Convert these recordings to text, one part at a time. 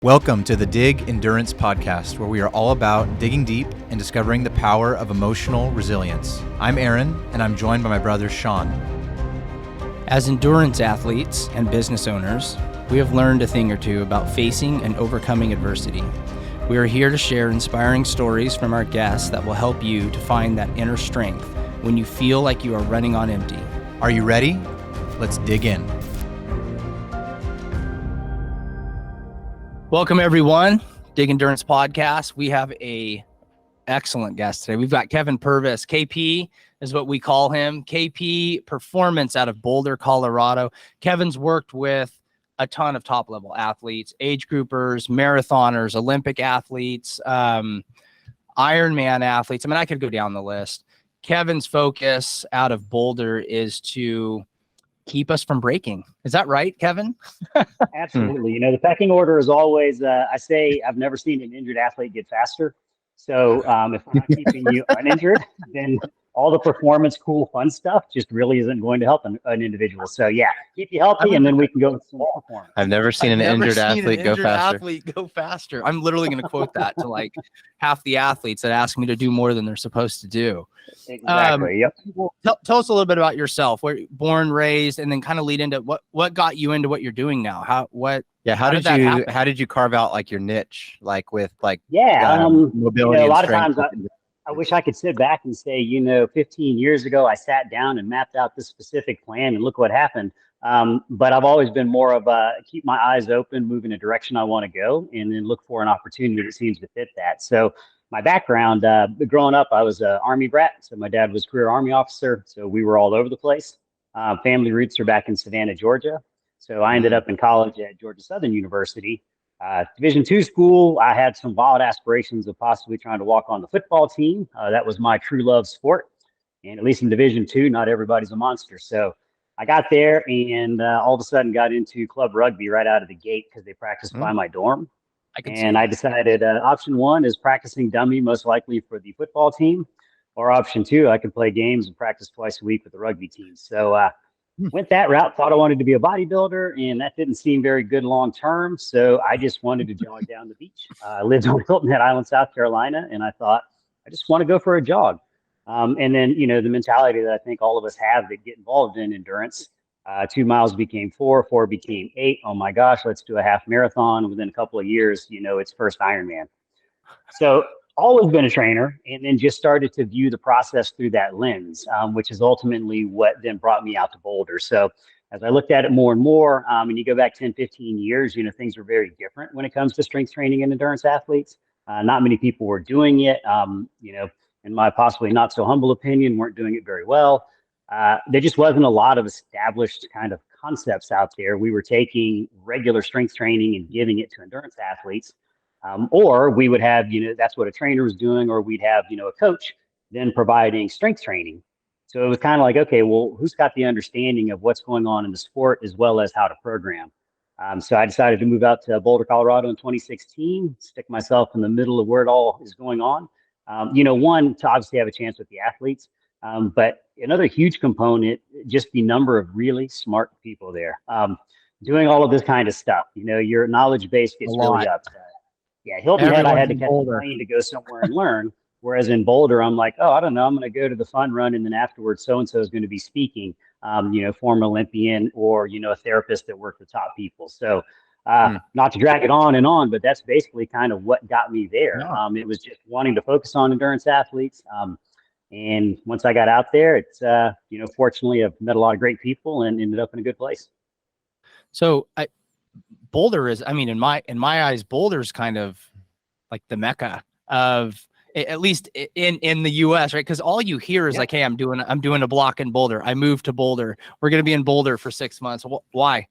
Welcome to the Dig Endurance Podcast, where we are all about digging deep and discovering the power of emotional resilience. I'm Aaron, and I'm joined by my brother, Sean. As endurance athletes and business owners, we have learned a thing or two about facing and overcoming adversity. We are here to share inspiring stories from our guests that will help you to find that inner strength when you feel like you are running on empty. Are you ready? Let's dig in. Welcome, everyone. Dig Endurance Podcast. We have a excellent guest today. We've got Kevin Purvis. KP is what we call him. KP Performance out of Boulder, Colorado. Kevin's worked with a ton of top-level athletes, age groupers, marathoners, Olympic athletes, Ironman athletes. I mean, I could go down the list. Kevin's focus out of Boulder is to keep us from breaking. Is that right, Kevin? Absolutely. You know, the pecking order is always, I say, I've never seen an injured athlete get faster. So if we're not keeping you uninjured, then all the performance, cool, fun stuff just really isn't going to help an individual. So yeah, keep you healthy, and then we can go with some performance. I've never seen an injured athlete go faster. I'm literally going to quote that to like half the athletes that ask me to do more than they're supposed to do. Exactly. Yep. Well, tell us a little bit about yourself. Where born, raised, and then kind of lead into what got you into what you're doing now. How did you carve out like your niche, like with like mobility? A lot of times I wish I could sit back and say, 15 years ago, I sat down and mapped out this specific plan and look what happened. But I've always been more of keep my eyes open, move in a direction I want to go, and then look for an opportunity that seems to fit that. So my background, growing up, I was an Army brat. So my dad was a career Army officer. So we were all over the place. Family roots are back in Savannah, Georgia. So I ended up in college at Georgia Southern University. Division II school, I had some wild aspirations of possibly trying to walk on the football team. That was my true love sport. And at least in Division II, not everybody's a monster. So I got there and all of a sudden got into club rugby right out of the gate because they practiced by my dorm. I decided option one is practicing dummy, most likely for the football team. Or option two, I could play games and practice twice a week with the rugby team. So went that route, thought I wanted to be a bodybuilder, and that didn't seem very good long term. So I just wanted to jog down the beach. I lived on Hilton Head Island, South Carolina, and I thought, I just want to go for a jog. And then, the mentality that I think all of us have that get involved in endurance, 2 miles became 4 became 8. Oh my gosh, let's do a half marathon. Within a couple of years, it's first Ironman. So always been a trainer, and then just started to view the process through that lens, which is ultimately what then brought me out to Boulder. So as I looked at it more and more, and you go back 10, 15 years, things are very different when it comes to strength training and endurance athletes. Not many people were doing it, in my possibly not so humble opinion, weren't doing it very well. There just wasn't a lot of established kind of concepts out there. We were taking regular strength training and giving it to endurance athletes. Or we would have, that's what a trainer was doing, or we'd have, a coach then providing strength training. So it was kind of like, okay, well, who's got the understanding of what's going on in the sport as well as how to program? So I decided to move out to Boulder, Colorado in 2016, stick myself in the middle of where it all is going on. One, to obviously have a chance with the athletes, but another huge component, just the number of really smart people there doing all of this kind of stuff. Your knowledge base gets really up. Hilton Head, I had to catch a plane to go somewhere and learn. Whereas in Boulder, I'm like, I don't know, I'm going to go to the fun run, and then afterwards, so-and-so is going to be speaking, former Olympian or, a therapist that worked with top people. So not to drag it on and on, but that's basically kind of what got me there. No. It was just wanting to focus on endurance athletes. And once I got out there, it's, fortunately, I've met a lot of great people and ended up in a good place. So Boulder is, in my eyes, Boulder's kind of like the Mecca of, at least in the US, right? Because all you hear is like, hey, I'm doing a block in Boulder. I moved to Boulder. We're going to be in Boulder for 6 months. Why?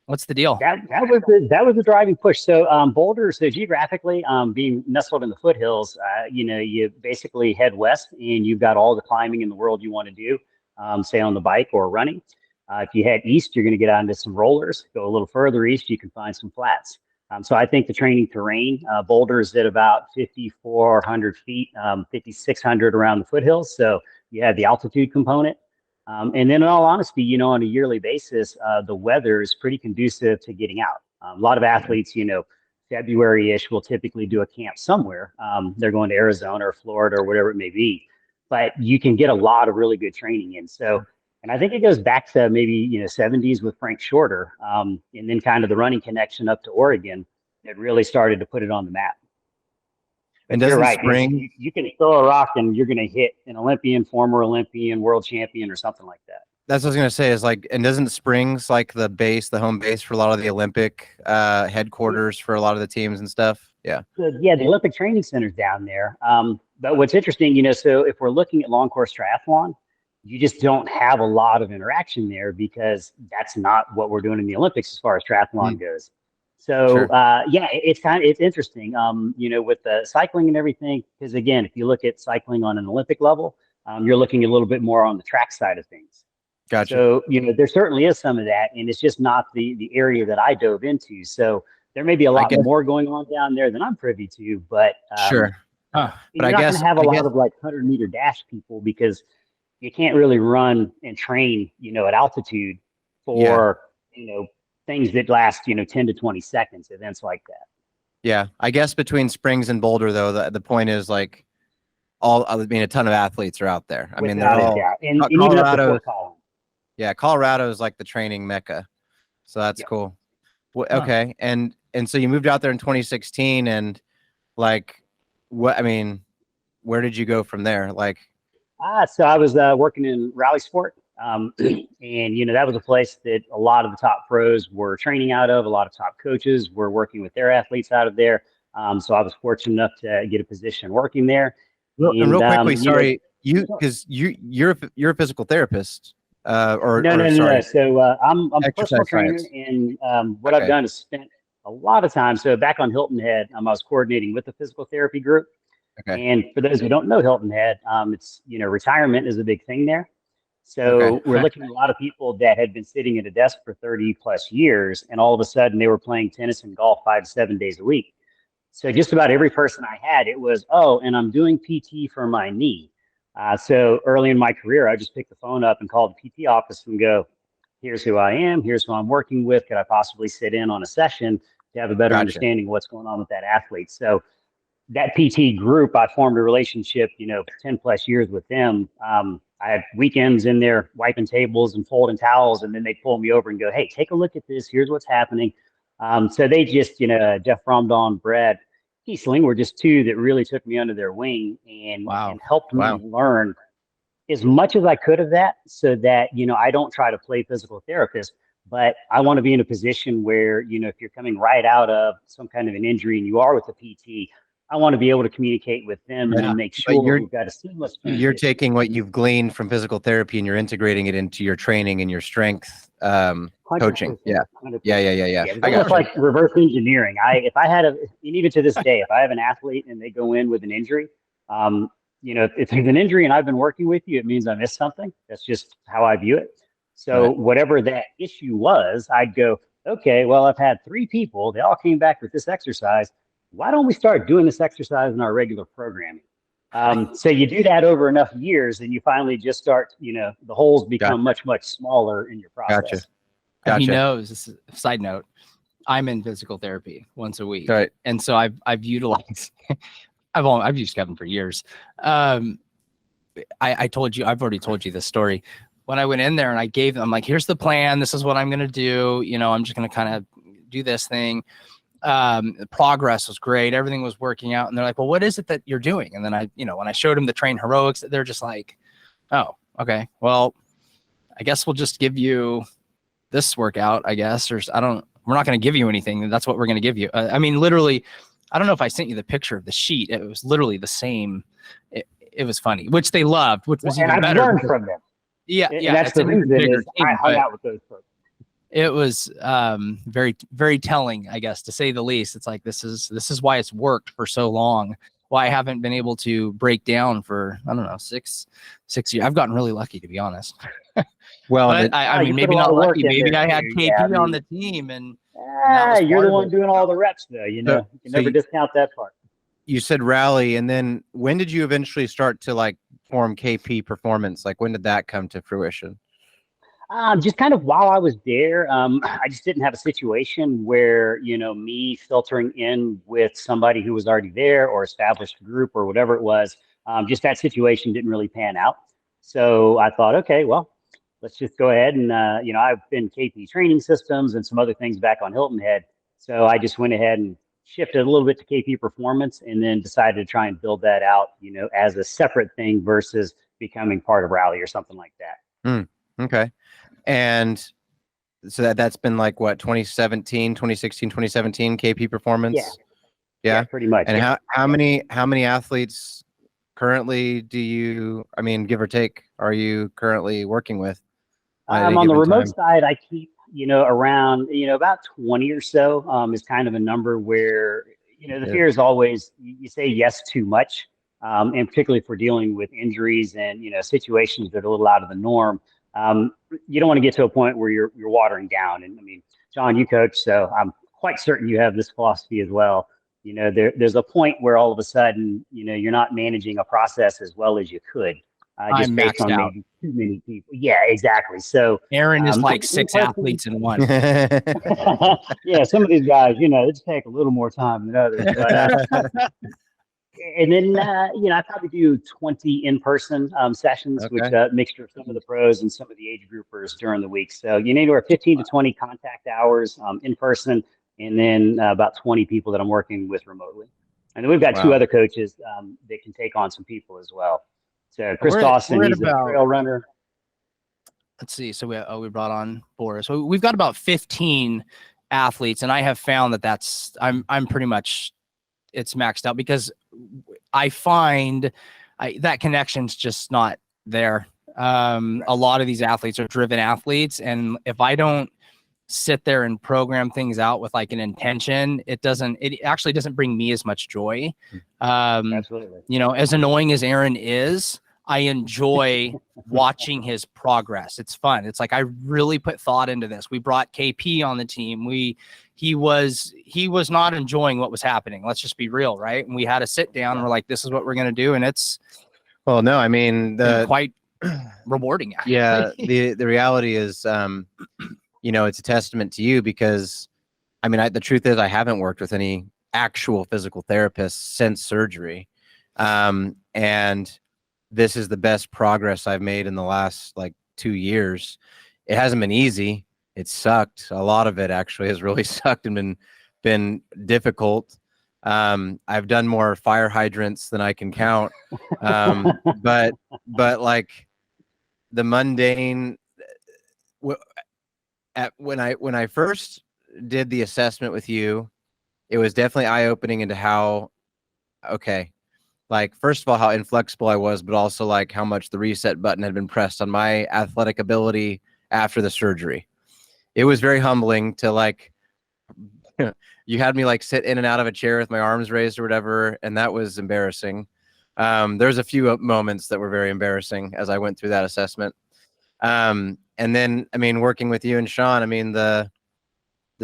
What's the deal? That was the driving push. So Boulder, so geographically, being nestled in the foothills, you basically head west and you've got all the climbing in the world you want to do, say on the bike or running. If you head east, you're going to get onto some rollers. Go a little further east, you can find some flats. So I think the training terrain, Boulder is at about 5,400 feet, 5,600 around the foothills. So you have the altitude component. And then in all honesty, on a yearly basis, the weather is pretty conducive to getting out. A lot of athletes, February-ish, we'll typically do a camp somewhere. They're going to Arizona or Florida or whatever it may be, but you can get a lot of really good training in. So, and I think it goes back to maybe, 70s with Frank Shorter, and then kind of the running connection up to Oregon that really started to put it on the map. And you're doesn't right. spring? You can throw a rock and you're going to hit an Olympian, former Olympian, world champion, or something like that. That's what I was gonna say. Is like, and doesn't Springs like the home base for a lot of the Olympic headquarters for a lot of the teams and stuff? Yeah. So, the Olympic Training Center's down there. But what's interesting, so if we're looking at long course triathlon, you just don't have a lot of interaction there because that's not what we're doing in the Olympics as far as triathlon goes. So, Sure. it's interesting, with the cycling and everything, because again, if you look at cycling on an Olympic level, you're looking a little bit more on the track side of things. Gotcha. So, there certainly is some of that, and it's just not the area that I dove into. So there may be a lot more going on down there than I'm privy to, but sure. But you're not going to have a lot of like 100-meter dash people because you can't really run and train, at altitude for, things that last, 10 to 20 seconds, events like that. Yeah. I guess between Springs and Boulder, though, the point is like a ton of athletes are out there. I mean, they're all, and Colorado. Yeah. Colorado is like the training mecca. So that's cool. Well, okay. And so you moved out there in 2016 and like, where did you go from there? Like, so I was working in rally sport. And, that was a place that a lot of the top pros were training out of. A lot of top coaches were working with their athletes out of there. So I was fortunate enough to get a position working there. And real quickly, sorry, because you're a physical therapist. No. So I'm a personal trainer, and what I've done is spent a lot of time. So back on Hilton Head, I was coordinating with the physical therapy group. Okay. And for those who don't know Hilton Head, it's retirement is a big thing there. So we're looking at a lot of people that had been sitting at a desk for 30 plus years, and all of a sudden they were playing tennis and golf 5 to 7 days a week. So just about every person I had, it was, and I'm doing PT for my knee. So early in my career, I just picked the phone up and called the PT office and go, here's who I am. Here's who I'm working with. Could I possibly sit in on a session to have a better understanding of what's going on with that athlete? So that PT group, I formed a relationship, 10 plus years with them. I had weekends in there wiping tables and folding towels, and then they'd pull me over and go, hey, take a look at this. Here's what's happening. So they just, Jeff Romdon, Brad Kiesling were just two that really took me under their wing and helped me learn as much as I could of that, so that, I don't try to play physical therapist, but I want to be in a position where, if you're coming right out of some kind of an injury and you are with a PT, I want to be able to communicate with them and make sure we've got a seamless transition. You're taking what you've gleaned from physical therapy and you're integrating it into your training and your strength coaching. 100%. Yeah. It's almost like reverse engineering. If I had and even to this day, if I have an athlete and they go in with an injury, if there's an injury and I've been working with you, it means I missed something. That's just how I view it. So whatever that issue was, I'd go, okay, well, I've had 3 people. They all came back with this exercise. Why don't we start doing this exercise in our regular programming? So you do that over enough years, and you finally just start, the holes become much, much smaller in your process. Gotcha. He knows, this is a side note, I'm in physical therapy once a week. Right. And so I've utilized, I've used Kevin for years. I've already told you this story. When I went in there and I gave them, I'm like, here's the plan. This is what I'm going to do. I'm just going to kind of do this thing. The progress was great. Everything was working out. And they're like, well, what is it that you're doing? And then when I showed them the Train Heroics, they're just like, oh, okay, well, I guess we'll just give you this workout, I guess, we're not going to give you anything. That's what we're going to give you. Literally, I don't know if I sent you the picture of the sheet. It was literally the same. It was funny, which they loved, which was even better. Learned from them. Yeah. That's the reason I hung out with those folks. It was very, very telling, I guess, to say the least. It's like, this is why it's worked for so long. Why I haven't been able to break down for, I don't know, six years. I've gotten really lucky, to be honest. Well, but maybe not lucky. Maybe I had KP on the team, and you're the one doing all the reps, though. You can never discount that part. You said rally, and then when did you eventually start to form KP Performance? Like, when did that come to fruition? Just kind of while I was there, I just didn't have a situation where, me filtering in with somebody who was already there or established a group or whatever it was. Just that situation didn't really pan out. So I thought, okay, well, let's just go ahead and, I've been KP training systems and some other things back on Hilton Head. So I just went ahead and shifted a little bit to KP performance and then decided to try and build that out, as a separate thing versus becoming part of Rally or something like that. Okay. And so that's been like what, 2017, 2016, 2017 KP performance? Yeah, pretty much. And how many athletes currently give or take, are you currently working with? On the remote side, I keep, around, about 20 or so, is kind of a number where, the fear is always, you say yes too much. And particularly if we're dealing with injuries and, situations that are a little out of the norm. You don't want to get to a point where you're watering down. And I mean, John, you coach, so I'm quite certain you have this philosophy as well. There's a point where all of a sudden, you're not managing a process as well as you could. Just based on maybe too many people. Yeah, exactly. So Aaron is like 6 athletes in one. Yeah, some of these guys, they just take a little more time than others. But and then, I probably do 20 in-person sessions, which mixture of some of the pros and some of the age groupers during the week. So anywhere 15 to 20 contact hours in person, and then about 20 people that I'm working with remotely. And then we've got 2 other coaches that can take on some people as well. So Chris Dawson, he's a trail runner. Let's see. So we brought on Boris. So we've got about 15 athletes, and I have found that I'm pretty much, it's maxed out because I find that connection's just not there. A lot of these athletes are driven athletes, and if I don't sit there and program things out with like an intention, it actually doesn't bring me as much joy. Absolutely. As annoying as Aaron is, I enjoy watching his progress. It's fun. It's like I really put thought into this. We brought KP on the team. He was not enjoying what was happening. Let's just be real, right? And we had a sit down and we're like, this is what we're going to do. And it's quite rewarding. Actually. Yeah. The reality is, it's a testament to you because the truth is I haven't worked with any actual physical therapists since surgery. And this is the best progress I've made in the last 2 years. It hasn't been easy. It sucked. A lot of it actually has really sucked and been difficult. I've done more fire hydrants than I can count. But like the mundane, when I first did the assessment with you, it was definitely eye-opening into how, first of all, how inflexible I was, but also how much the reset button had been pressed on my athletic ability after the surgery. It was very humbling to you had me sit in and out of a chair with my arms raised or whatever. And that was embarrassing. There's a few moments that were very embarrassing as I went through that assessment. And then, working with you and Sean, the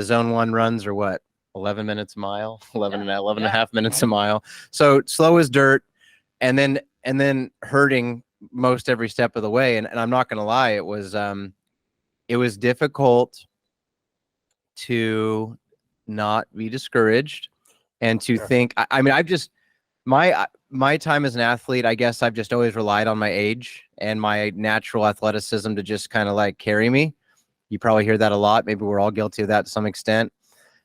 zone 1 runs are what? 11 minutes a mile, 11 and a half minutes a mile. So slow as dirt, and then hurting most every step of the way. And I'm not going to lie, it was difficult to not be discouraged and to think, I've just, my time as an athlete, I guess I've just always relied on my age and my natural athleticism to just kind of carry me. You probably hear that a lot. Maybe we're all guilty of that to some extent.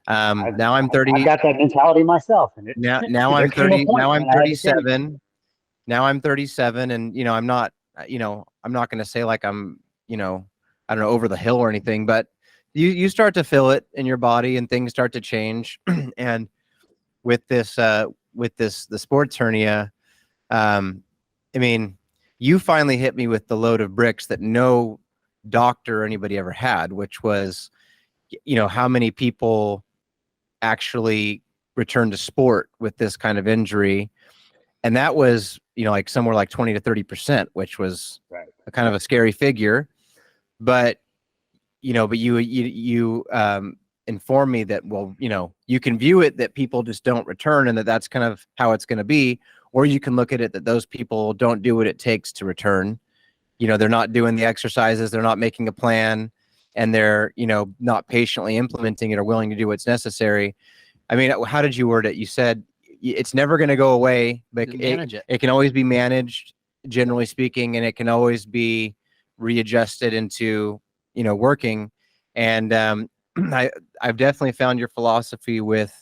Now I'm 30. I've got that mentality myself. And now I'm 30. Now I'm 37. Now I'm 37, and I'm not. I'm not going to say I'm. I don't know, over the hill or anything, but you start to feel it in your body, and things start to change. And with the sports hernia, you finally hit me with the load of bricks that no doctor or anybody ever had, which was, how many people actually return to sport with this kind of injury. And that was, somewhere 20 to 30%, which was a kind of a scary figure. But, you informed me that, you can view it that people just don't return and that's kind of how it's going to be. Or you can look at it that those people don't do what it takes to return. they're not doing the exercises, they're not making a plan, and they're, not patiently implementing it or willing to do what's necessary. I mean, how did you word it? You said it's never going to go away, but it can always be managed, generally speaking, and it can always be readjusted into, working. And I've definitely found your philosophy with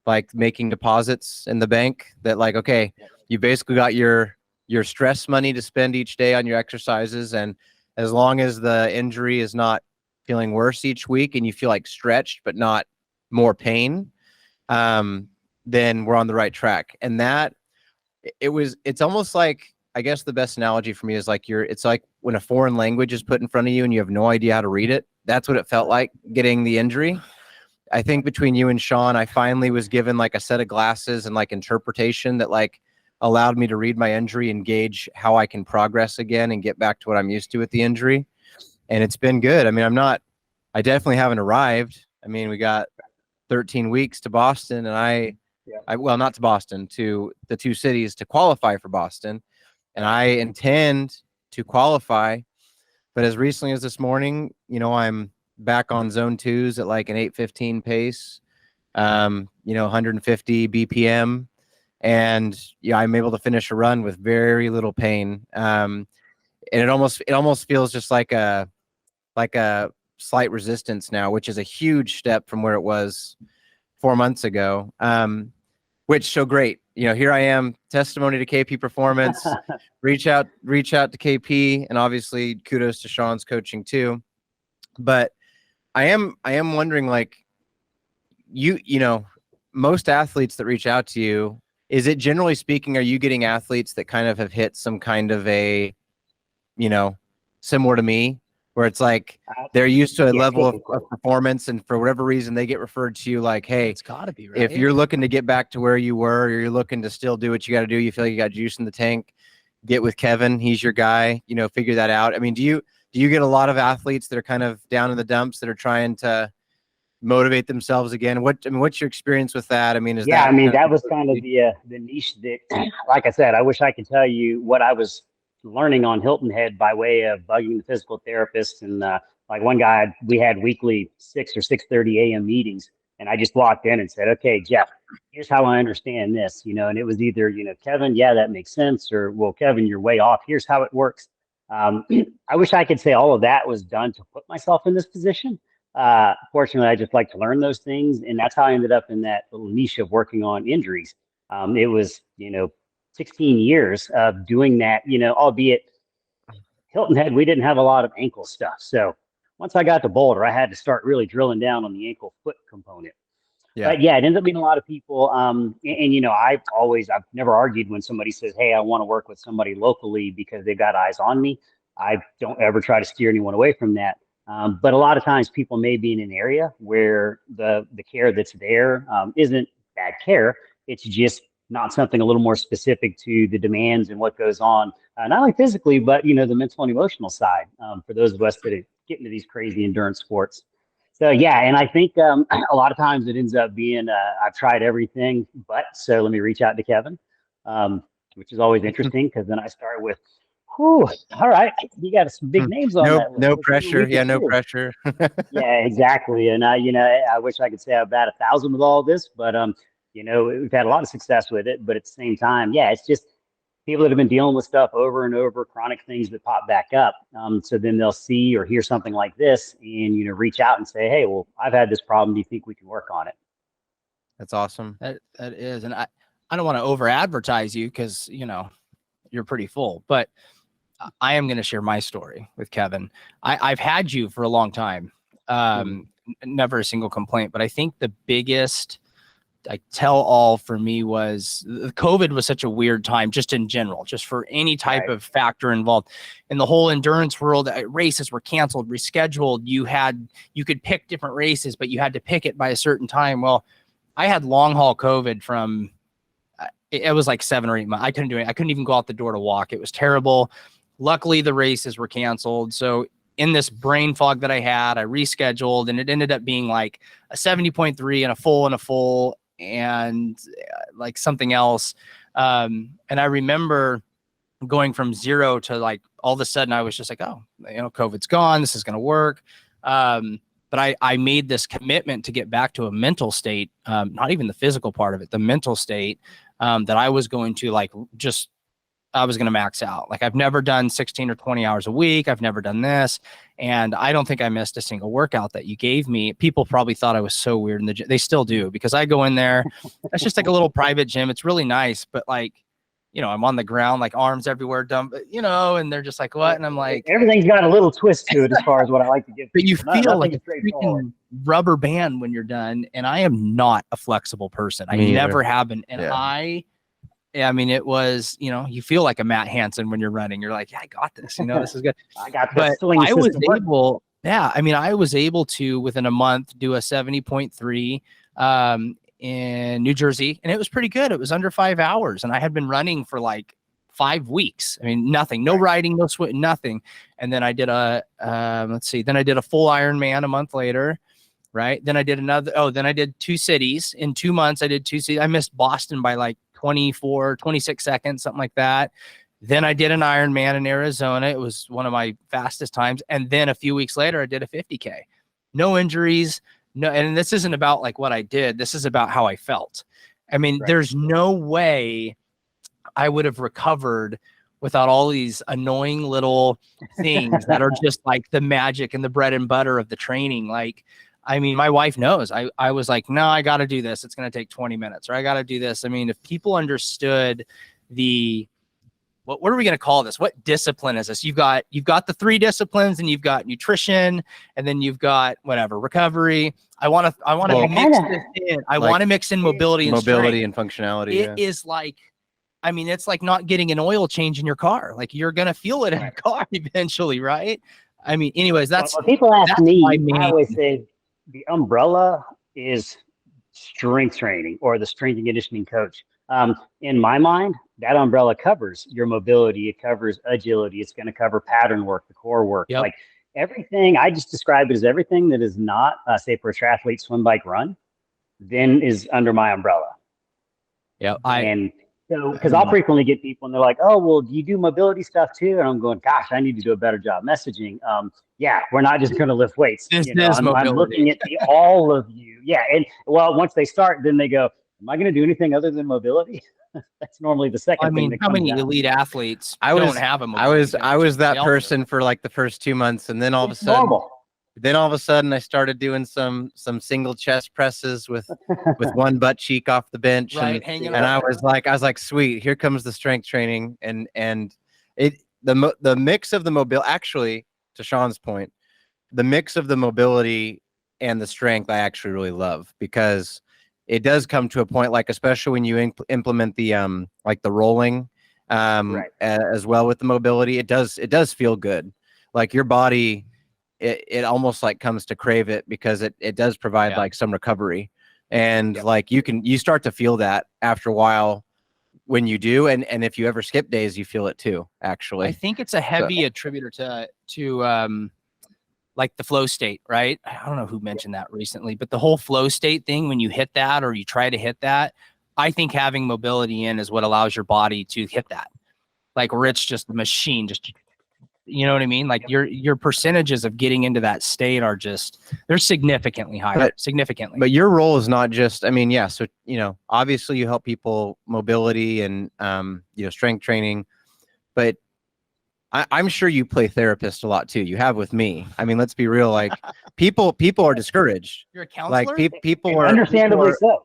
like making deposits in the bank that like, okay, you basically got your stress money to spend each day on your exercises. And as long as the injury is not feeling worse each week and you feel like stretched, but not more pain, then we're on the right track. And that it's almost like, I guess the best analogy for me is like it's like when a foreign language is put in front of you and you have no idea how to read it. That's what it felt like getting the injury. I think between you and Sean, I finally was given like a set of glasses and like interpretation that like allowed me to read my injury and gauge how I can progress again and get back to what I'm used to with the injury. And it's been good. I mean, I definitely haven't arrived. I mean, we got 13 weeks to Boston, and well, not to Boston, to the two cities to qualify for Boston. And I intend to qualify. But as recently as this morning, I'm back on zone 2s at like an 8:15 pace, 150 BPM. And I'm able to finish a run with very little pain. And it almost feels just like a slight resistance now, which is a huge step from where it was 4 months ago. Which so great. Here I am, testimony to KP Performance. reach out to KP, and obviously kudos to Sean's coaching too. But I am wondering, like, most athletes that reach out to you, is it generally speaking, are you getting athletes that kind of have hit some kind of a, similar to me, where it's like they're used to a level of performance, and for whatever reason they get referred to you like, hey, it's gotta be right. If you're looking to get back to where you were, or you're looking to still do what you got to do, you feel like you got juice in the tank, get with Kevin. He's your guy, figure that out. I mean, do you get a lot of athletes that are kind of down in the dumps that are trying to motivate themselves again? What's your experience with that? I mean, that was kind of the niche that, like I said, I wish I could tell you what I was learning on Hilton Head by way of bugging the physical therapist. And like one guy, we had weekly 6 or 6:30 a.m. meetings, and I just walked in and said, okay, Jeff, here's how I understand this, and it was either, Kevin, yeah, that makes sense, or, well, Kevin, you're way off. Here's how it works. I wish I could say all of that was done to put myself in this position. Fortunately, I just like to learn those things, and that's how I ended up in that little niche of working on injuries. It was, 16 years of doing that, albeit Hilton Head, we didn't have a lot of ankle stuff. So once I got to Boulder, I had to start really drilling down on the ankle foot component. Yeah. But yeah, it ends up being a lot of people. I've never argued when somebody says, hey, I want to work with somebody locally because they've got eyes on me. I don't ever try to steer anyone away from that. But a lot of times people may be in an area where the care that's there isn't bad care. It's just not something a little more specific to the demands and what goes on, not only physically, but, the mental and emotional side for those of us that get into these crazy endurance sports. So, yeah, and I think a lot of times it ends up being I've tried everything, but so let me reach out to Kevin, which is always interesting because then I start with, whew, all right, you got some big names on that list. No pressure. Yeah, no pressure. Yeah, exactly. And I wish I could say I'm about 1,000 with all this, but we've had a lot of success with it. But at the same time, yeah, it's just people that have been dealing with stuff over and over, chronic things that pop back up. So then they'll see or hear something like this and, reach out and say, hey, well, I've had this problem. Do you think we can work on it? That's awesome. That is. And I don't want to over advertise you because, you're pretty full, but I am going to share my story with Kevin. I've had you for a long time. Never a single complaint, but I think the biggest tell all for me was COVID was such a weird time, just in general, just for any type of factor involved in the whole endurance world. Races were canceled, rescheduled. You could pick different races, but you had to pick it by a certain time. Well, I had long haul COVID from, it was like 7 or 8 months. I couldn't do it. I couldn't even go out the door to walk. It was terrible. Luckily the races were canceled. So in this brain fog that I had, I rescheduled, and it ended up being like a 70.3 and a full and like something else. And I remember going from 0 to like all of a sudden I was just like, oh, COVID's gone. This is going to work. But I made this commitment to get back to a mental state, not even the physical part of it, the mental state, that I was going to I was going to max out. Like I've never done 16 or 20 hours a week. I've never done this. And I don't think I missed a single workout that you gave me. People probably thought I was so weird in the gym. They still do, because I go in there. That's just like a little private gym. It's really nice, but like, I'm on the ground, like arms everywhere, dumb, and they're just like, what? And I'm like, everything's got a little twist to it as far as what I like to give. But you feel like a freaking rubber band when you're done. And I am not a flexible person. I never have been. And I mean, it was, you feel like a Matt Hansen when you're running. You're like, yeah, I got this. This is good. I got this. But I was able, I was able to, within a month, do a 70.3 in New Jersey. And it was pretty good. It was under 5 hours. And I had been running for like 5 weeks. I mean, nothing, no riding, no sweat, nothing. And then I did then I did a full Ironman a month later. Right. Then I did then I did 2 cities in 2 months. I did 2 cities. I missed Boston by like 26 seconds, something like that. Then I did an Ironman in Arizona. It was one of my fastest times. And then a few weeks later, I did a 50K. No injuries. No. And this isn't about like what I did. This is about how I felt. I mean, there's no way I would have recovered without all these annoying little things that are just like the magic and the bread and butter of the training. Like, I mean, my wife knows. I was like, no, I got to do this. It's going to take 20 minutes, or I got to do this. I mean, if people understood what are we going to call this? What discipline is this? You've got the 3 disciplines, and you've got nutrition, and then you've got whatever, recovery. I want to mix this in. I want to mix in mobility and functionality. It is like, I mean, it's like not getting an oil change in your car. Like you're going to feel it in a car eventually, right? I mean, anyways, that's when people ask me, I always say the umbrella is strength training, or the strength and conditioning coach. In my mind, that umbrella covers your mobility. It covers agility. It's going to cover pattern work, the core work. Yep. Like everything, I just describe it as everything that is not, say, for a triathlete, swim, bike, run, then is under my umbrella. Yeah. Because I'll frequently get people and they're like, oh, well, do you do mobility stuff too? And I'm going, gosh, I need to do a better job messaging. Yeah, we're not just going to lift weights. I'm looking at all of you. Yeah. And well, once they start, then they go, am I going to do anything other than mobility? That's normally the second thing that how many down. Elite athletes don't have a mobility I was that person for like the first 2 months. And then all of a sudden I started doing some single chest presses with one butt cheek off the bench. Right, and I was like, sweet, here comes the strength training. And the mix of the mobility, actually, to Sean's point, the mix of the mobility and the strength, I actually really love, because it does come to a point, like, especially when you implement the, like the rolling, as well with the mobility, it does feel good. Like your body, it almost like comes to crave it, because it does provide like some recovery, and like you start to feel that after a while when you do. And if you ever skip days, you feel it too, actually. I think it's a heavy attributor to like the flow state, right? I don't know who mentioned that recently, but the whole flow state thing, when you hit that, or you try to hit that, I think having mobility in is what allows your body to hit that. Like where it's just a machine, just, you know what I mean? Like your percentages of getting into that state are they're significantly higher, significantly. But your role is not just, I mean, so, obviously you help people mobility and, strength training, but I'm sure you play therapist a lot too. You have with me. I mean, let's be real. Like people are discouraged. You're a counselor. Like people are understandably so.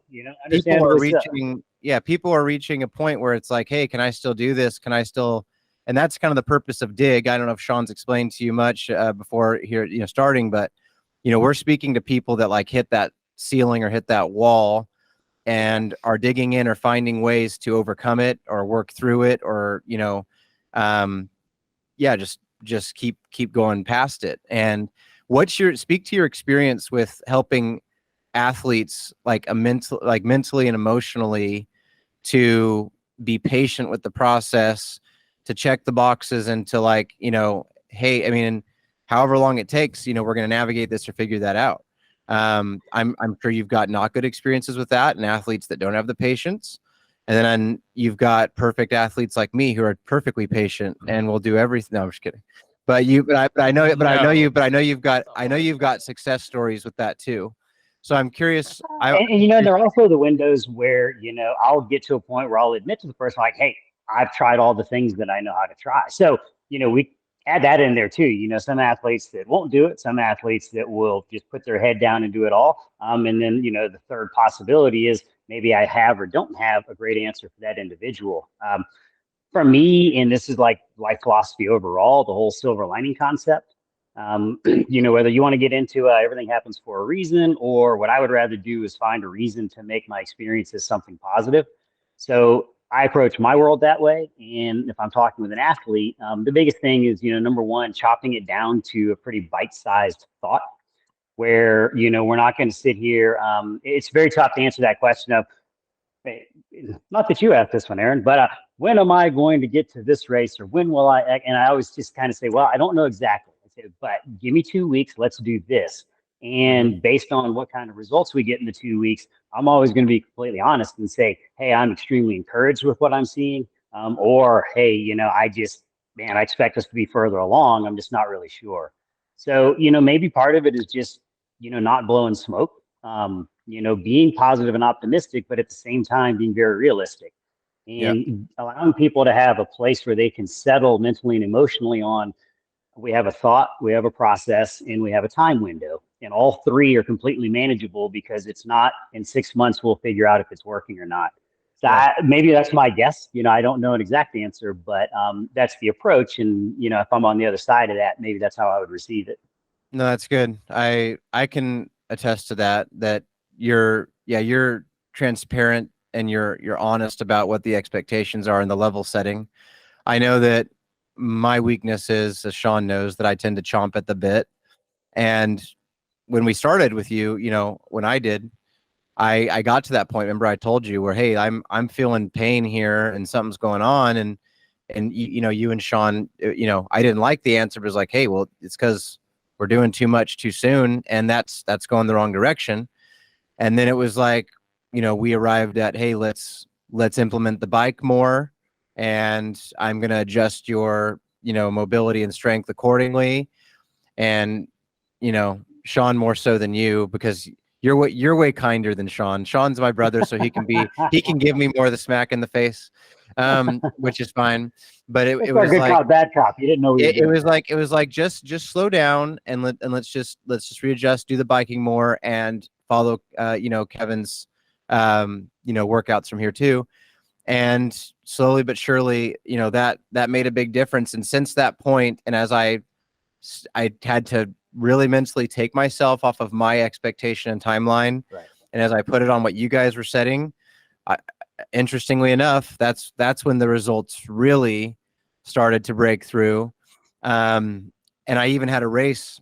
People are reaching a point where it's like, hey, can I still do this? Can I still? And that's kind of the purpose of Dig. I don't know if Sean's explained to you much before here, starting, but we're speaking to people that like hit that ceiling or hit that wall and are digging in or finding ways to overcome it or work through it, or just keep going past it. And speak to your experience with helping athletes mentally and emotionally to be patient with the process, to check the boxes, and to hey, I mean, however long it takes, we're going to navigate this or figure that out. I'm sure you've got not good experiences with that, and athletes that don't have the patience. And then you've got perfect athletes like me who are perfectly patient and will do everything. No, I'm just kidding. But I know you've got success stories with that too. So I'm curious. And there are also the windows where, I'll get to a point where I'll admit to the person, like, hey, I've tried all the things that I know how to try. So, we add that in there too. Some athletes that won't do it, some athletes that will just put their head down and do it all. And then, the third possibility is maybe I have or don't have a great answer for that individual. For me, and this is like life philosophy overall, the whole silver lining concept. Whether you want to get into everything happens for a reason, or what I would rather do is find a reason to make my experiences something positive. So I approach my world that way. And if I'm talking with an athlete, the biggest thing is, number one, chopping it down to a pretty bite-sized thought where, we're not going to sit here. It's very tough to answer that question of, not that you asked this one, Aaron, but when am I going to get to this race, or when will I? And I always just kind of say, well, I don't know exactly. I say, but give me 2 weeks. Let's do this. And based on what kind of results we get in the 2 weeks, I'm always going to be completely honest and say, hey, I'm extremely encouraged with what I'm seeing. Or, hey, I expect us to be further along. I'm just not really sure. So, maybe part of it is just, not blowing smoke. Being positive and optimistic, but at the same time being very realistic, and allowing people to have a place where they can settle mentally and emotionally on, we have a thought, we have a process, and we have a time window. And all three are completely manageable, because it's not in 6 months we'll figure out if it's working or not. So maybe that's my guess. I don't know an exact answer, but that's the approach. And, if I'm on the other side of that, maybe that's how I would receive it. No, that's good. I can attest to that you're transparent and you're honest about what the expectations are and the level setting. I know that my weakness is, as Sean knows, that I tend to chomp at the bit. And when we started with you, when I did, I got to that point. Remember, I told you where, hey, I'm feeling pain here and something's going on, and you and Sean, I didn't like the answer, but it was like, hey, well, it's because we're doing too much too soon, and that's going the wrong direction. And then it was like, we arrived at, hey, let's implement the bike more, and I'm going to adjust your, mobility and strength accordingly. And, Sean more so than you, because you're way kinder than Sean. Sean's my brother, so he can give me more of the smack in the face, which is fine. But it was good like cop, bad cop. You didn't know it was like just slow down and let's just readjust, do the biking more, and follow Kevin's workouts from here too. And slowly but surely, that made a big difference. And since that point, and as I had to really mentally take myself off of my expectation and timeline, right, and as I put it on what you guys were setting, interestingly enough, that's when the results really started to break through. And I even had a race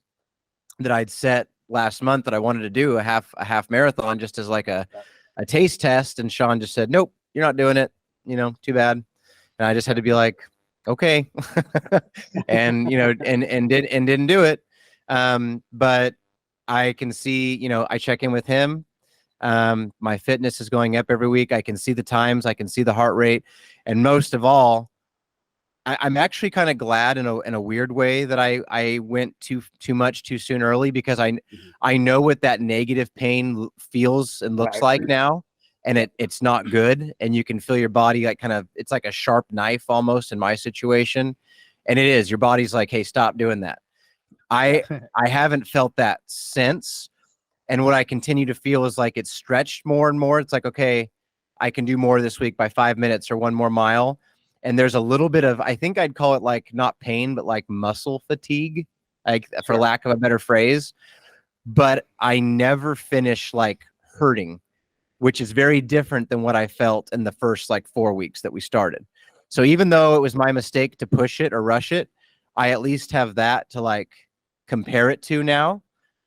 that I'd set last month that I wanted to do, a half marathon, just as like a taste test. And Sean just said, nope, you're not doing it. Too bad. And I just had to be like, okay. and, didn't do it. But I can see, I check in with him. My fitness is going up every week. I can see the times, I can see the heart rate. And most of all, I'm actually kind of glad in a weird way that I went too much too soon early, because I know what that negative pain feels and looks like now, and it's not good. And you can feel your body like it's like a sharp knife almost in my situation, and it is. Your body's like, hey, stop doing that. I haven't felt that since, and what I continue to feel is like it's stretched more and more. It's like, okay, I can do more this week by 5 minutes or 1 more mile. And there's a little bit of, I think I'd call it like not pain, but like muscle fatigue, like for lack of a better phrase. But I never finish like hurting, which is very different than what I felt in the first like 4 weeks that we started. So even though it was my mistake to push it or rush it, I at least have that to like compare it to now,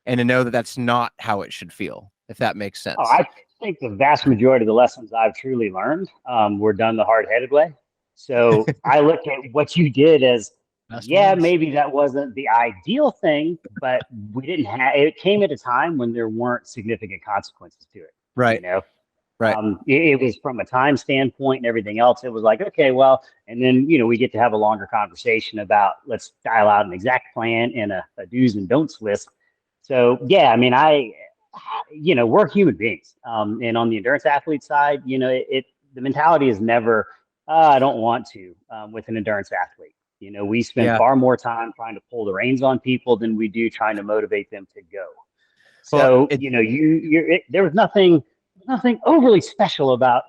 and to know that that's not how it should feel, if that makes sense. Oh, I think the vast majority of the lessons I've truly learned were done the hard-headed way. So I look at what you did as, maybe that wasn't the ideal thing, but it came at a time when there weren't significant consequences to it. Right. Right. It was from a time standpoint and everything else. It was like, okay, well, and then, we get to have a longer conversation about, let's dial out an exact plan and a do's and don'ts list. So yeah, I mean, we're human beings. And on the endurance athlete side, the mentality is never, I don't want to, with an endurance athlete. We spend far more time trying to pull the reins on people than we do trying to motivate them to go. So, there was nothing overly special about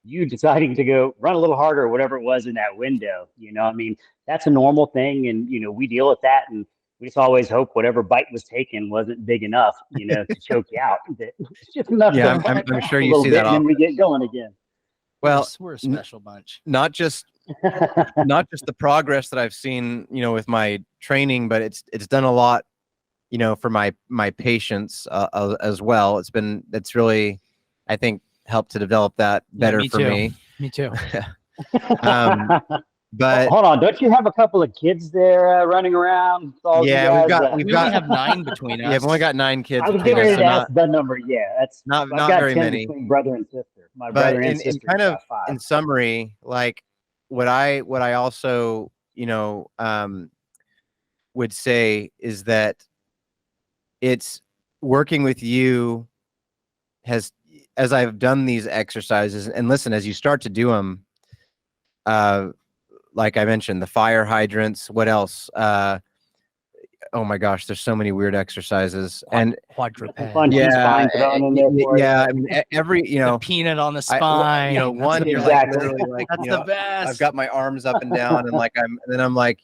you deciding to go run a little harder or whatever it was in that window. I mean, that's a normal thing, and we deal with that, and we just always hope whatever bite was taken wasn't big enough, to choke you out. It's just enough. Yeah, I'm sure you see that often. And then we get going again. Well, we're a special bunch. Not just the progress that I've seen, with my training, but it's done a lot, for my patience as well. It's really, I think, helped to develop that better for me. Me too. But hold on, don't you have a couple of kids there running around? Yeah, we only have 9 between us. Yeah, I've only got 9 kids. I was getting ready to ask the number. Yeah, that's not I've got very 10 many. Between brother and sister. My brother and sister. Kind of in summary, like what I also would say is that it's working with you as I've done these exercises, and listen, as you start to do them, like I mentioned, the fire hydrants, what else? Oh my gosh, there's so many weird exercises. And quadruped. Yeah. I mean, every, the peanut on the spine. One, you're like literally like, that's the best. I've got my arms up and down, and then I'm like,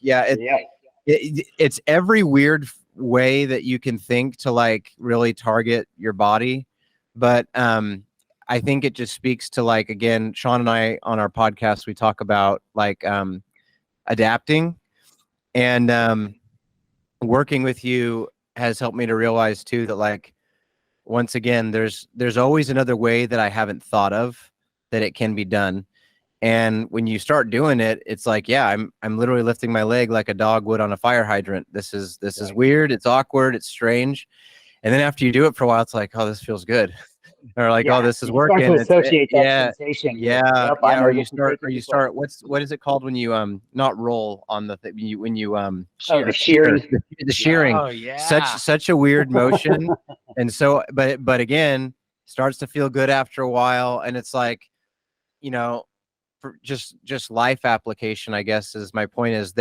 it's every weird way that you can think to like really target your body. But I think it just speaks to, like, again, Sean and I on our podcast, we talk about like adapting, and working with you has helped me to realize too that, like, once again, there's always another way that I haven't thought of that it can be done. And when you start doing it, it's like, yeah, I'm literally lifting my leg like a dog would on a fire hydrant. This is weird. It's awkward. It's strange. And then after you do it for a while, it's like, oh, this feels good. Or like, oh, this is working. Start to associate that sensation. Or you start. What is it called when you not roll on the thing, when you the shearing. The shearing. Oh yeah. Such a weird motion. And so, but again, starts to feel good after a while, and it's like, for just life application, I guess, is my point. Is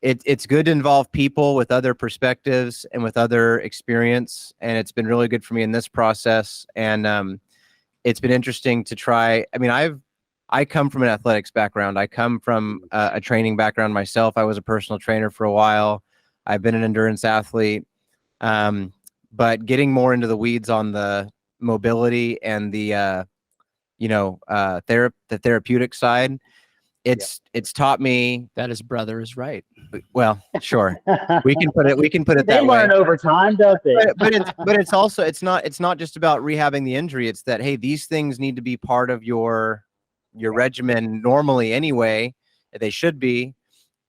it's good to involve people with other perspectives and with other experience. And it's been really good for me in this process. And it's been interesting to try. I mean, I come from an athletics background. I come from a training background myself. I was a personal trainer for a while. I've been an endurance athlete. But getting more into the weeds on the mobility and the therapeutic side, it's taught me that his brother is right. Well, sure, we can put it that they way. Learn over time, don't they? but it's also, it's not just about rehabbing the injury. It's that, hey, these things need to be part of your regimen normally anyway. They should be.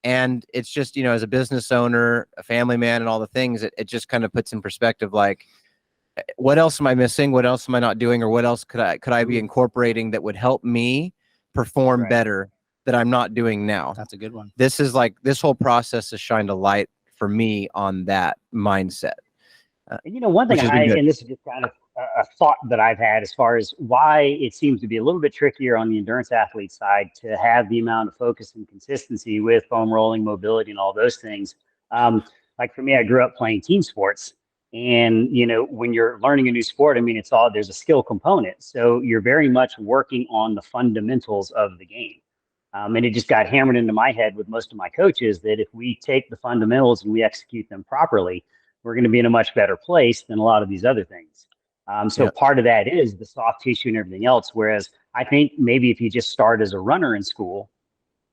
And it's just, as a business owner, a family man, and all the things, it just kind of puts in perspective, like, what else am I missing? What else am I not doing? Or what else could I be incorporating that would help me perform better that I'm not doing now? That's a good one. This is like, this whole process has shined a light for me on that mindset. One thing and this is just kind of a thought that I've had as far as why it seems to be a little bit trickier on the endurance athlete side to have the amount of focus and consistency with foam rolling, mobility, and all those things. Like for me, I grew up playing team sports. And, when you're learning a new sport, I mean, there's a skill component. So you're very much working on the fundamentals of the game. And it just got hammered into my head with most of my coaches that if we take the fundamentals and we execute them properly, we're going to be in a much better place than a lot of these other things. So part of that is the soft tissue and everything else. Whereas I think maybe if you just start as a runner in school,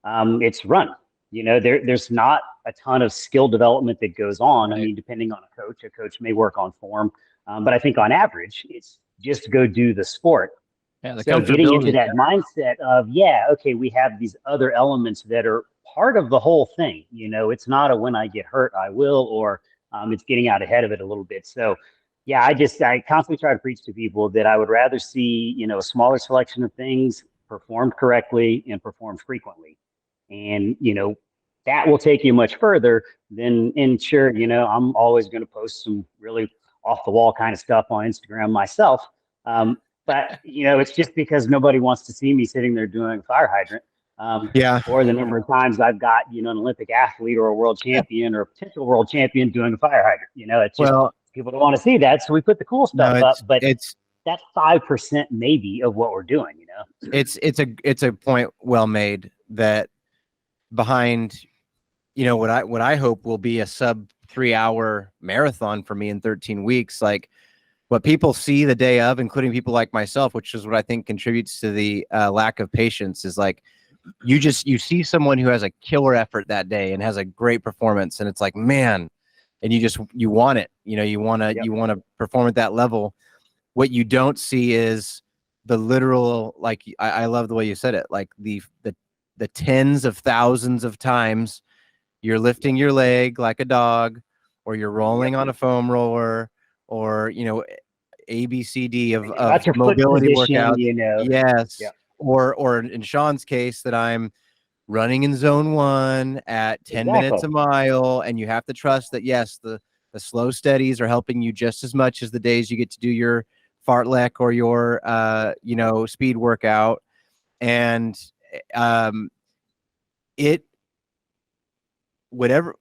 it's run. There's not a ton of skill development that goes on. Right. I mean, depending on a coach may work on form. But I think on average, it's just go do the sport. Yeah, so getting into that mindset of, we have these other elements that are part of the whole thing. It's not a when I get hurt, I will, or it's getting out ahead of it a little bit. So Yeah, I constantly try to preach to people that I would rather see, a smaller selection of things performed correctly and performed frequently. And, that will take you much further than, and sure, I'm always going to post some really off the wall kind of stuff on Instagram myself. But, it's just because nobody wants to see me sitting there doing a fire hydrant. Yeah. Or the number of times I've got, an Olympic athlete or a world champion or a potential world champion doing a fire hydrant. It's just, people don't want to see that. So we put the cool stuff up, but that's 5% maybe of what we're doing, It's a point well made that behind, what I hope will be a sub 3-hour marathon for me in 13 weeks. Like what people see the day of, including people like myself, which is what I think contributes to the lack of patience, is like, you see someone who has a killer effort that day and has a great performance, and it's like, man, and you want it, you want to perform at that level. What you don't see is the literal, like, I love the way you said it, like the tens of thousands of times you're lifting your leg like a dog, or you're rolling on a foam roller, or ABCD of mobility workouts. Yes. Yeah. Or in Sean's case, that I'm running in zone 1 at 10 minutes a mile, and you have to trust that, yes, the slow steadies are helping you just as much as the days you get to do your fartlek or your speed workout. And whatever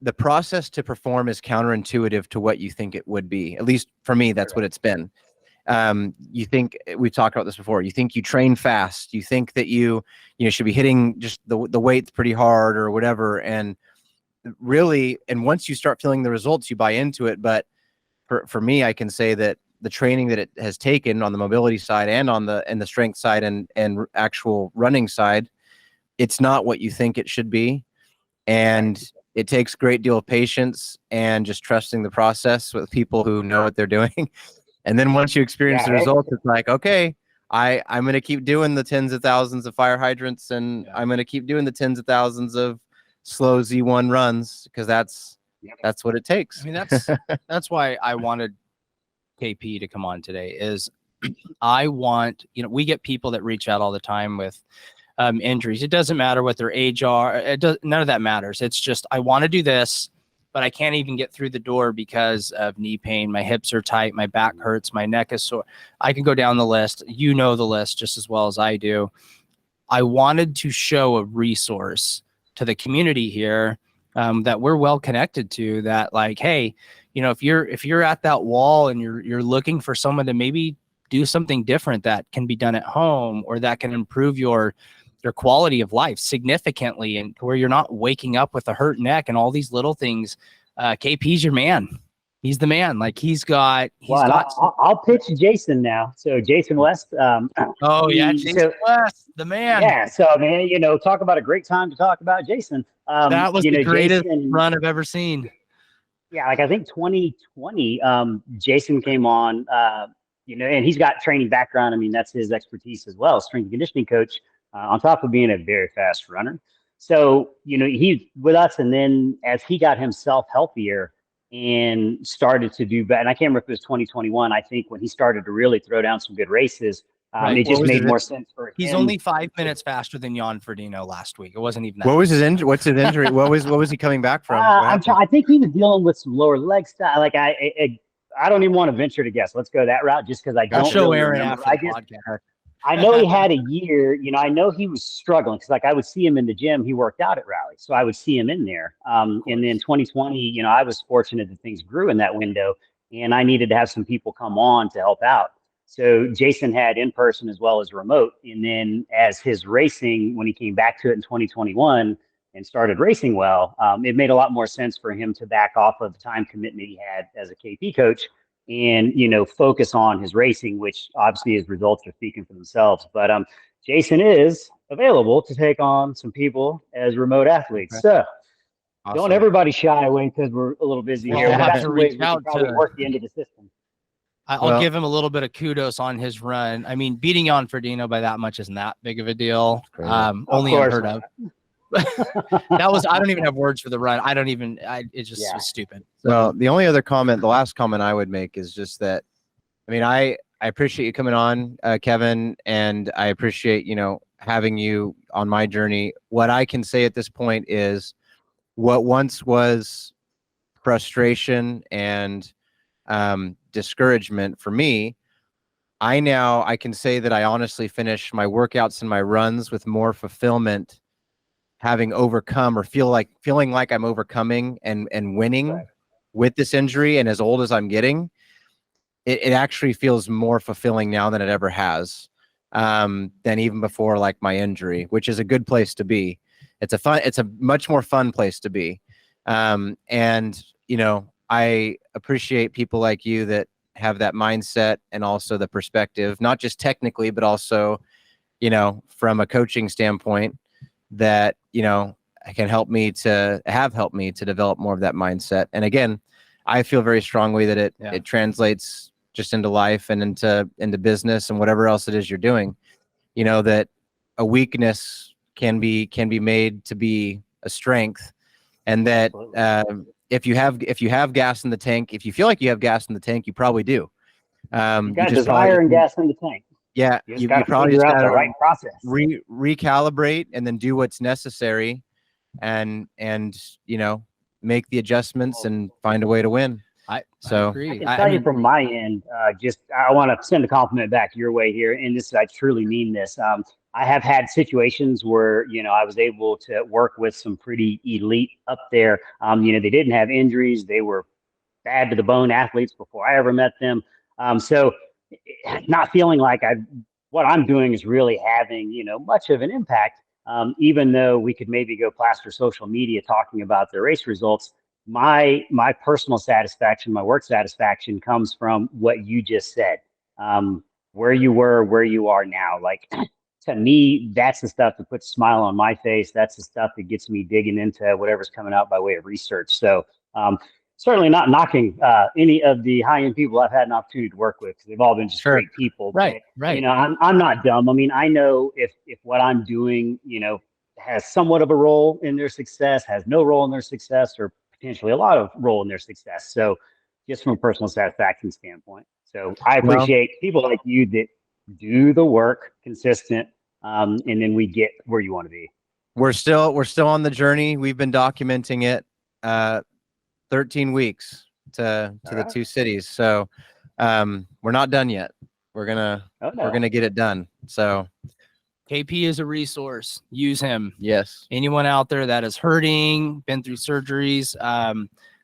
the process to perform is counterintuitive to what you think it would be. At least for me, that's what it's been. You think, we've talked about this before, you think you train fast, you think that you should be hitting just the weights pretty hard or whatever, and really, and once you start feeling the results, you buy into it. But for me, I can say that the training that it has taken on the mobility side and on the strength side and actual running side, it's not what you think it should be. And it takes a great deal of patience and just trusting the process with people who know what they're doing. And then once you experience the results, it's like, okay, I'm going to keep doing the tens of thousands of fire hydrants, and I'm going to keep doing the tens of thousands of slow Z1 runs, because that's what it takes. I mean, that's why I wanted KP to come on today. Is I want, we get people that reach out all the time with injuries. It doesn't matter what their age are. None of that matters. It's just, I want to do this, but I can't even get through the door because of knee pain. My hips are tight. My back hurts. My neck is sore. I can go down the list. You know the list just as well as I do. I wanted to show a resource to the community here that we're well connected to, that like, hey, if you're at that wall and you're looking for someone to maybe do something different that can be done at home, or that can improve your quality of life significantly, and where you're not waking up with a hurt neck and all these little things, KP's your man. He's the man. Like I'll pitch Jason now. So Jason West. Jason West, the man. Yeah. So man, talk about a great time to talk about Jason. That was the greatest run I've ever seen. Yeah, like I think 2020, Jason came on, and he's got training background. I mean, that's his expertise as well, strength and conditioning coach, on top of being a very fast runner. So, he's with us. And then as he got himself healthier and started to do better, and I can't remember if it was 2021, I think, when he started to really throw down some good races, it just made more sense for him. He's only 5 minutes faster than Jan Frodeno last week. It wasn't even that. What was his injury? What's his injury? What was he coming back from? I think he was dealing with some lower leg stuff. Like I don't even want to venture to guess. Let's go that route, just because I don't. I'll show Aaron after the podcast. I know he had a year. I know he was struggling, because I would see him in the gym. He worked out at Raleigh, so I would see him in there. And then 2020, I was fortunate that things grew in that window, and I needed to have some people come on to help out. So Jason had in person as well as remote. And then as his racing, when he came back to it in 2021 and started racing well, it made a lot more sense for him to back off of the time commitment he had as a KP coach and, focus on his racing, which obviously his results are speaking for themselves. But Jason is available to take on some people as remote athletes. Okay. So awesome. Don't everybody shy away because we're a little busy here. We'll have to reach out to work you into the system. I'll give him a little bit of kudos on his run. I mean, beating Jan Frodeno by that much isn't that big of a deal. Only unheard of. That was, I don't even have words for the run. It just was stupid. So, well, the only other comment, the last comment I would make is just that, I mean, I appreciate you coming on, Kevin, and I appreciate, having you on my journey. What I can say at this point is what once was frustration and discouragement for me, I can say that I honestly finish my workouts and my runs with more fulfillment, having overcome or feeling like I'm overcoming and winning with this injury. And as old as I'm getting, it actually feels more fulfilling now than it ever has, than even before, like my injury, which is a good place to be. It's a much more fun place to be. And I appreciate people like you that have that mindset and also the perspective, not just technically, but also, from a coaching standpoint, that, can help me to develop more of that mindset. And again, I feel very strongly that it translates just into life and into business and whatever else it is you're doing, that a weakness can be made to be a strength. And that, if you have gas in the tank, if you feel like you have gas in the tank, you probably do. You got desire and gas in the tank. Yeah, you probably just got the right process. Recalibrate and then do what's necessary, and make the adjustments and find a way to win. I agree. I can tell you from my end, I want to send a compliment back your way here, and I truly mean this. I have had situations where, I was able to work with some pretty elite up there. They didn't have injuries. They were bad to the bone athletes before I ever met them. So not feeling like what I'm doing is really having, much of an impact. Even though we could maybe go plaster social media talking about the race results, my personal satisfaction, my work satisfaction comes from what you just said. Where you were, where you are now. Like, to me, that's the stuff that puts a smile on my face. That's the stuff that gets me digging into whatever's coming out by way of research. So certainly not knocking any of the high-end people I've had an opportunity to work with, because they've all been just great people. Right. I'm not dumb. I mean, I know if what I'm doing, has somewhat of a role in their success, has no role in their success, or potentially a lot of role in their success. So just from a personal satisfaction standpoint. So I appreciate people like you that do the work, consistent, and then we get where you want to be. We're still on the journey. We've been documenting it 13 weeks to the two cities. So we're not done yet. We're gonna get it done. So KP is a resource. Use him. Yes. Anyone out there that is hurting, been through surgeries,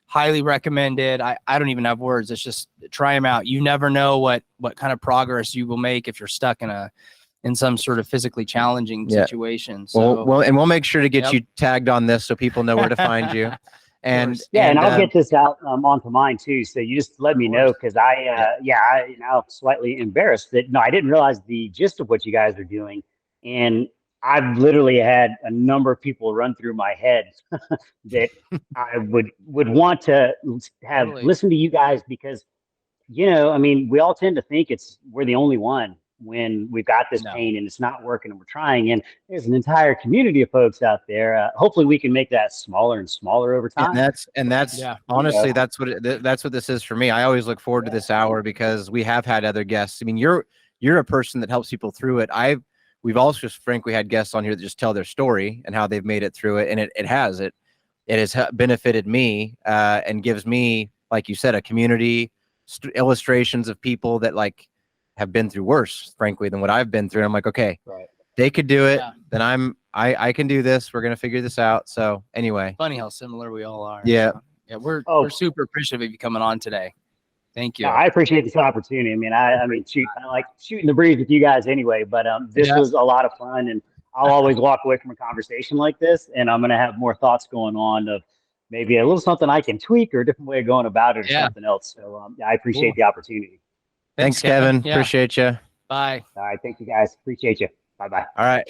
highly recommended. I don't even have words. It's just try him out. You never know what kind of progress you will make if you're stuck in some sort of physically challenging situation. So we'll make sure to get you tagged on this so people know where to find you. And I'll get this out onto mine too. So you just let me know, because I'm now slightly embarrassed that I didn't realize the gist of what you guys are doing. And I've literally had a number of people run through my head that I would want to have listen to you guys, because, I mean, we all tend to think we're the only one when we've got this pain and it's not working and we're trying. And there's an entire community of folks out there. Hopefully we can make that smaller and smaller over time. And that's honestly, that's what this is for me. I always look forward to this hour because we have had other guests. I mean, you're a person that helps people through it. We've also just frankly had guests on here that just tell their story and how they've made it through it. And it has benefited me, and gives me, like you said, a community, illustrations of people that have been through worse, frankly, than what I've been through. And I'm like, okay, they could do it. Then I can do this. We're going to figure this out. So anyway, funny how similar we all are. Yeah. So, yeah. We're super appreciative of you coming on today. Thank you. I appreciate this opportunity. I mean, I like shooting the breeze with you guys anyway, but this was a lot of fun, and I'll always walk away from a conversation like this, and I'm going to have more thoughts going on of maybe a little something I can tweak or a different way of going about it or something else. So I appreciate the opportunity. Thanks, Kevin. Appreciate you. Bye. All right. Thank you guys. Appreciate you. Bye-bye. All right.